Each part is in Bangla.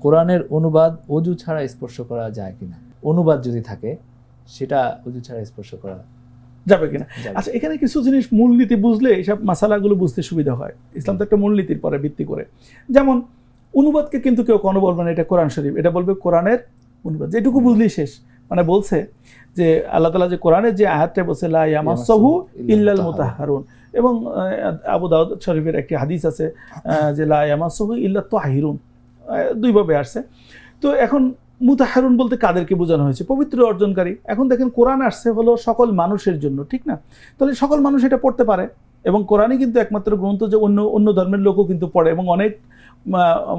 কোরআনের অনুবাদ অজু ছাড়া স্পর্শ করা যায় কিনা, অনুবাদ যদি থাকে সেটা অজু ছাড়া স্পর্শ করা যাবে কিনা। আচ্ছা, এখানে কিছু জিনিস মূলনীতি বুঝলে এইসব মাসালাগুলো বুঝতে সুবিধা হয়। ইসলাম তো একটা মূলনীতির পরে ভিত্তি করে, যেমন অনুবাদকে কিন্তু কেউ কোনো বলবে না এটা কোরআন শরীফ, এটা বলবে কোরআনের অনুবাদ, যেটুকু বুঝলেই শেষ। মানে বলছে যে আল্লাহ তাআলা যে কোরআনের যে আয়াতটা বলছে লা ইয়ামাসসাহু ইল্লাল মুতাহহারুন, এবং আবু দাউদ শরীফের একটি হাদিস আছে যে লা ইয়ামাসসাহু ইল্লাত তাহিরুন, দুইভাবে আসছে। তো এখন মুতাহহারুন বলতে কাদেরকে বোঝানো হয়েছে? পবিত্র অর্জনকারী। এখন দেখেন কোরআন আসছে হলো সকল মানুষের জন্য, ঠিক না? তাহলে সকল মানুষ এটা পড়তে পারে, এবং কোরআনই কিন্তু একমাত্র গ্রন্থ যে অন্য ধর্মের লোকও কিন্তু পড়ে, এবং অনেক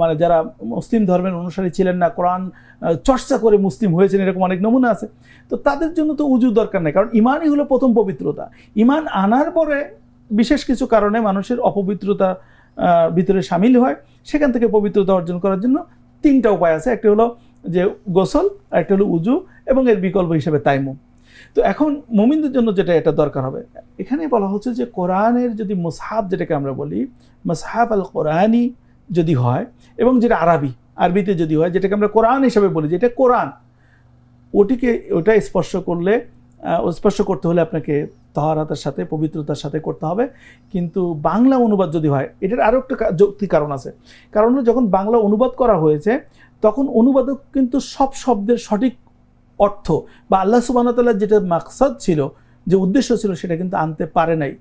মানে যারা মুসলিম ধর্মের অনুসারী ছিলেন না, কোরআন চর্চা করে মুসলিম হয়েছেন, এরকম অনেক নমুনা আছে। তো তাদের জন্য তো উজুর দরকার নেই, কারণ ইমানই হলো প্রথম পবিত্রতা। ইমান আনার পরে বিশেষ কিছু কারণে মানুষের অপবিত্রতা ভিতরে সামিল হয়, সেখান থেকে পবিত্রতা অর্জন করার জন্য তিনটা উপায় আছে। একটা হলো যে গোসল, একটা হলো উজু, এবং এর বিকল্প হিসেবে তাইমুম। তো এখন মুমিনদের জন্য যেটা এটা দরকার হবে, এখানে বলা হচ্ছে যে কোরআনের যদি মুসহাফ, যেটাকে আমরা বলি মুসহাফ আল কোরআনি যদি হয়, এবং যেটা আরবিতে যদি হয়, যেটাকে আমরা কোরআন হিসেবে বলি, যেটা কোরআন, ওটা স্পর্শ করতে হলে আপনাকে তাহারাতের সাথে, পবিত্রতার সাথে করতে হবে। কিন্তু বাংলা অনুবাদ যদি হয়, এটার আরও একটা যৌক্তিক কারণ আছে। কারণ হলো যখন বাংলা অনুবাদ করা হয়েছে, তখন অনুবাদক কিন্তু সব শব্দের সঠিক অর্থ বা আল্লাহ সুবহানাহু ওয়া তাআলার যেটা মাকসাদ ছিল, যে উদ্দেশ্য ছিল, সেটা কিন্তু আনতে পারে নাই।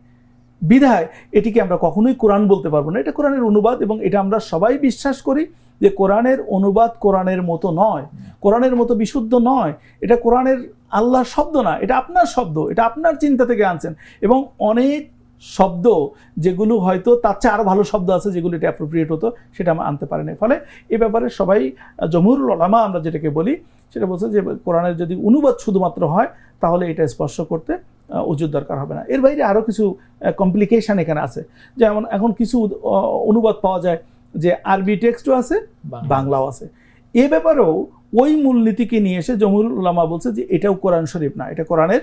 বিধায় এটিকে আমরা কখনোই কোরআন বলতে পারবো না, এটা কোরআনের অনুবাদ। এবং এটা আমরা সবাই বিশ্বাস করি যে কোরআনের অনুবাদ কোরআনের মতো নয়, কোরআনের মতো বিশুদ্ধ নয়। এটা কোরআনের আল্লাহর শব্দ না, এটা আপনার শব্দ, এটা আপনার চিন্তা থেকে আনছেন। এবং অনেক শব্দ যেগুলো হয়তো তার চেয়ে আরও ভালো শব্দ আছে, যেগুলো এটা অ্যাপ্রোপ্রিয়েট হতো, সেটা আমরা আনতে পারি না। ফলে এ ব্যাপারে সবাই, জমহুরুল উলামা আমরা যেটাকে বলি, সেটা বলছে যে কোরআনের যদি অনুবাদ শুধুমাত্র হয়, তাহলে এটা স্পর্শ করতে উজুর দরকার হবে না। এর বাইরে আরও কিছু কমপ্লিকেশন এখানে আছে। যেমন এখন কিছু অনুবাদ পাওয়া যায় যে আরবি টেক্সটও আছে, বাংলাও আছে। এ ব্যাপারেও ওই মূলনীতিকে নিয়ে এসে জমহুরুল উলামা বলছে যে এটাও কোরআন শরীফ না, এটা কোরআনের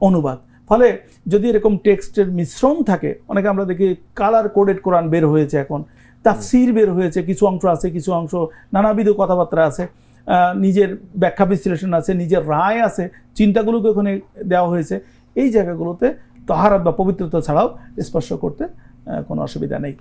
অনুবাদ। ফলে যদি এরকম টেক্সটের মিশ্রণ থাকে, অনেকে আমরা দেখি কালার কোডেড কোরআন বের হয়েছে, এখন তাফসির বের হয়েছে, কিছু অংশ আছে, কিছু অংশ নানাবিধ কথাবার্তা আছে, নিজের ব্যাখ্যা বিশ্লেষণ আছে, নিজের রায় আছে, চিন্তাগুলোকে ওখানে দেওয়া হয়েছে। এই জায়গাগুলোতে তাহারাত বা পবিত্রতা ছাড়াও স্পর্শ করতে কোনো অসুবিধা নেই।